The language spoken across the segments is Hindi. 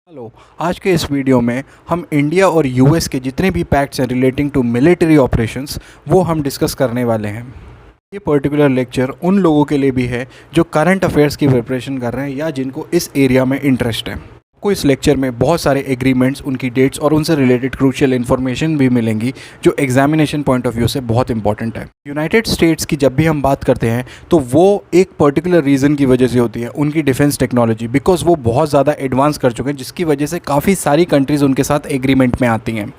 हेलो। आज के इस वीडियो में हम इंडिया और यूएस के जितने भी पैक्ट्स हैं रिलेटिंग टू मिलिट्री ऑपरेशंस वो हम डिस्कस करने वाले हैं। ये पर्टिकुलर लेक्चर उन लोगों के लिए भी है जो करंट अफेयर्स की प्रिपरेशन कर रहे हैं या जिनको इस एरिया में इंटरेस्ट है। आपको इस लेक्चर में बहुत सारे एग्रीमेंट्स, उनकी डेट्स और उनसे रिलेटेड क्रूशियल इन्फॉर्मेशन भी मिलेंगी जो एग्जामिनेशन पॉइंट ऑफ व्यू से बहुत इंपॉर्टेंट है। यूनाइटेड स्टेट्स की जब भी हम बात करते हैं तो वो एक पर्टिकुलर रीज़न की वजह से होती है, उनकी डिफेंस टेक्नोलॉजी, बिकॉज वो बहुत ज़्यादा एडवांस कर चुके हैं जिसकी वजह से काफ़ी सारी कंट्रीज़ उनके साथ एग्रीमेंट में आती हैं।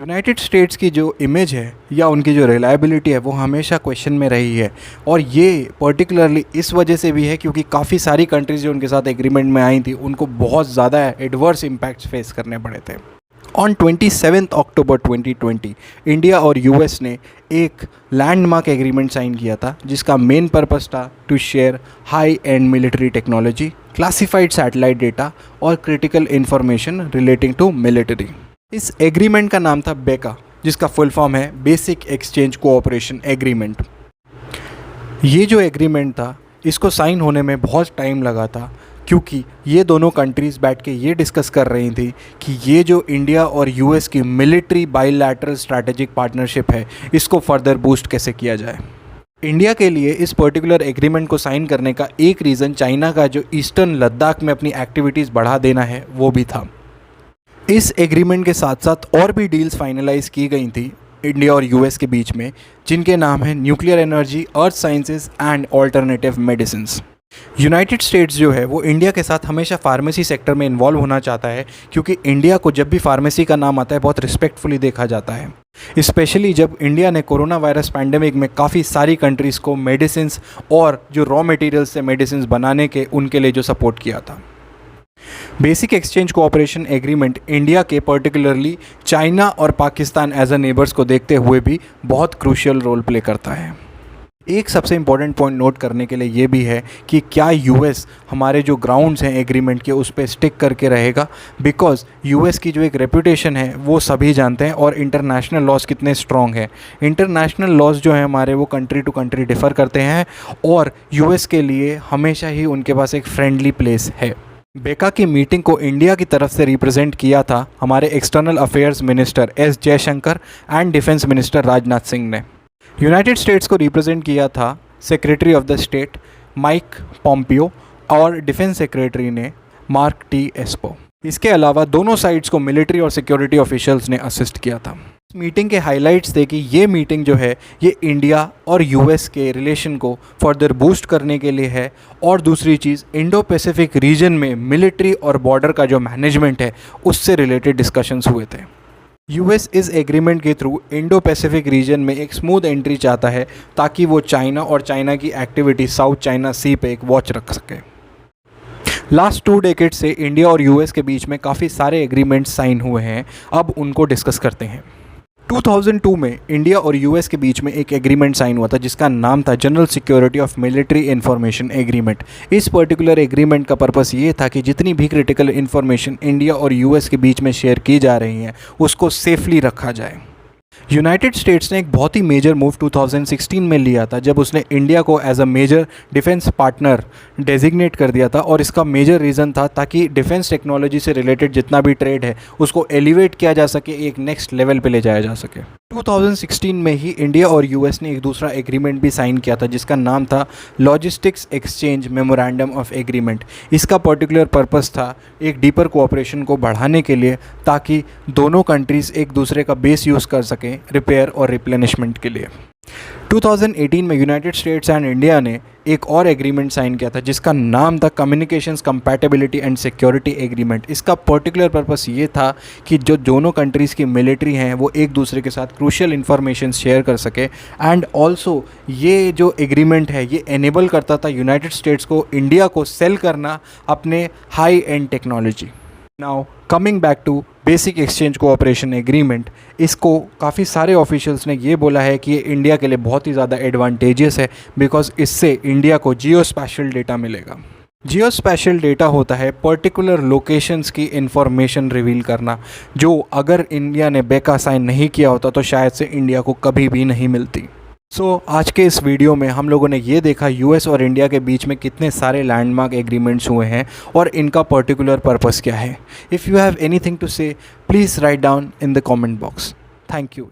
यूनाइटेड स्टेट्स की जो इमेज है या उनकी जो रिलायबिलिटी है वो हमेशा क्वेश्चन में रही है, और ये पर्टिकुलरली इस वजह से भी है क्योंकि काफ़ी सारी कंट्रीज़ जो उनके साथ एग्रीमेंट में आई थी उनको बहुत ज़्यादा एडवर्स इम्पैक्ट्स फेस करने पड़े थे। ऑन 27 अक्टूबर 2020 इंडिया और यूएस ने एक लैंडमार्क एग्रीमेंट साइन किया था जिसका मेन पर्पस था to share high and military technology, classified satellite data और critical information relating to military. इस एग्रीमेंट का नाम था बेका, जिसका फुल फॉर्म है बेसिक एक्सचेंज कोऑपरेशन एग्रीमेंट। ये जो एग्रीमेंट था इसको साइन होने में बहुत टाइम लगा था क्योंकि ये दोनों कंट्रीज़ बैठ के ये डिस्कस कर रही थी कि ये जो इंडिया और यूएस की मिलिट्री बाइलैटरल स्ट्रैटेजिक पार्टनरशिप है इसको फर्दर बूस्ट कैसे किया जाए। इंडिया के लिए इस पर्टिकुलर एग्रीमेंट को साइन करने का एक रीज़न चाइना का जो ईस्टर्न लद्दाख में अपनी एक्टिविटीज़ बढ़ा देना है वो भी था। इस एग्रीमेंट के साथ साथ और भी डील्स फाइनलाइज की गई थी इंडिया और यूएस के बीच में, जिनके नाम हैं nuclear energy, earth sciences and alternative medicines. United states जो है वो इंडिया के साथ हमेशा फार्मेसी सेक्टर में इन्वॉल्व होना चाहता है क्योंकि इंडिया को जब भी फार्मेसी का नाम आता है बहुत रिस्पेक्टफुली देखा जाता है, स्पेशली जब इंडिया ने कोरोना वायरस पैंडेमिक में काफ़ी सारी कंट्रीज़ को मेडिसिन्स और जो रॉ मटेरियल्स से मेडिसिन्स बनाने के उनके लिए जो सपोर्ट किया था। Basic exchange cooperation agreement India के पर्टिकुलरली चाइना और पाकिस्तान एज अ नेबर्स को देखते हुए भी बहुत क्रूशियल रोल प्ले करता है। एक सबसे इम्पॉर्टेंट पॉइंट नोट करने के लिए ये भी है कि क्या यूएस हमारे जो ग्राउंड्स हैं एग्रीमेंट के उस पर स्टिक करके रहेगा, बिकॉज यूएस की जो एक रेपुटेशन है वो सभी जानते हैं, और इंटरनेशनल लॉज कितने स्ट्रॉन्ग हैं। इंटरनेशनल लॉज जो है हमारे वो कंट्री टू कंट्री डिफ़र करते हैं और यूएस के लिए हमेशा ही उनके पास एक फ्रेंडली प्लेस है। बेका की मीटिंग को इंडिया की तरफ से रिप्रेजेंट किया था हमारे external affairs minister S Jaishankar and defence minister Rajnath Singh ने। यूनाइटेड स्टेट्स को रिप्रेजेंट किया था secretary of the state Mike Pompeo और डिफेंस सेक्रेटरी ने मार्क टी एस्पो। इसके अलावा दोनों साइड्स को मिलिट्री और सिक्योरिटी ऑफिशियल्स ने असिस्ट किया था। इस मीटिंग के हाइलाइट्स थे कि ये मीटिंग जो है ये इंडिया और यूएस के रिलेशन को फर्दर बूस्ट करने के लिए है, और दूसरी चीज़ इंडो पैसिफिक रीजन में मिलिट्री और बॉर्डर का जो मैनेजमेंट है उससे रिलेटेड डिस्कशंस हुए थे। यूएस इस एग्रीमेंट के थ्रू इंडो पैसिफिक रीजन में एक स्मूथ एंट्री चाहता है ताकि वो चाइना और चाइना की एक्टिविटी साउथ चाइना सी पे एक वॉच रख सके। लास्ट 2 डेकेड से इंडिया और यूएस के बीच में काफ़ी सारे एग्रीमेंट्स साइन हुए हैं, अब उनको डिस्कस करते हैं। 2002 में इंडिया और यूएस के बीच में एक एग्रीमेंट साइन हुआ था जिसका नाम था general security of military information agreement. इस पर्टिकुलर एग्रीमेंट का पर्पस ये था कि जितनी भी क्रिटिकल इन्फॉर्मेशन इंडिया और यूएस के बीच में शेयर की जा रही हैं उसको सेफली रखा जाए। यूनाइटेड स्टेट्स ने एक बहुत ही मेजर मूव 2016 में लिया था जब उसने इंडिया को as a major defence partner designate कर दिया था, और इसका मेजर रीज़न था ताकि डिफेंस टेक्नोलॉजी से रिलेटेड जितना भी ट्रेड है उसको एलिवेट किया जा सके, एक नेक्स्ट लेवल पे ले जाया जा सके। 2016 में ही इंडिया और यूएस ने एक दूसरा एग्रीमेंट भी साइन किया था जिसका नाम था logistics exchange memorandum of agreement. इसका पर्टिकुलर पर्पस था एक डीपर कोऑपरेशन को बढ़ाने के लिए ताकि दोनों कंट्रीज़ एक दूसरे का बेस यूज़ कर सकें रिपेयर और रिप्लेनिशमेंट के लिए। 2018 में यूनाइटेड स्टेट्स एंड इंडिया ने एक और एग्रीमेंट साइन किया था जिसका नाम था communications compatibility and security agreement. इसका पर्टिकुलर पर्पस ये था कि जो दोनों कंट्रीज़ की मिलिट्री हैं वो एक दूसरे के साथ क्रूशियल इन्फॉर्मेशन शेयर कर सके, एंड ऑल्सो ये जो एग्रीमेंट है ये एनेबल करता था यूनाइटेड स्टेट्स को इंडिया को सेल करना अपने high end technology. Now coming back to basic exchange cooperation agreement, इसको काफ़ी सारे ऑफिशियल्स ने ये बोला है कि ये इंडिया के लिए बहुत ही ज़्यादा एडवांटेजियस है बिकॉज इससे इंडिया को जियो स्पैशियल डेटा मिलेगा। जियो स्पैशियल डेटा होता है पर्टिकुलर लोकेशंस की इंफॉर्मेशन रिवील करना, जो अगर इंडिया ने बेका साइन नहीं किया होता तो शायद से इंडिया को कभी भी नहीं मिलती। आज के इस वीडियो में हम लोगों ने ये देखा यूएस और इंडिया के बीच में कितने सारे लैंडमार्क एग्रीमेंट्स हुए हैं और इनका पर्टिकुलर पर्पस क्या है। If you have anything to say please write down in the comment box. Thank you.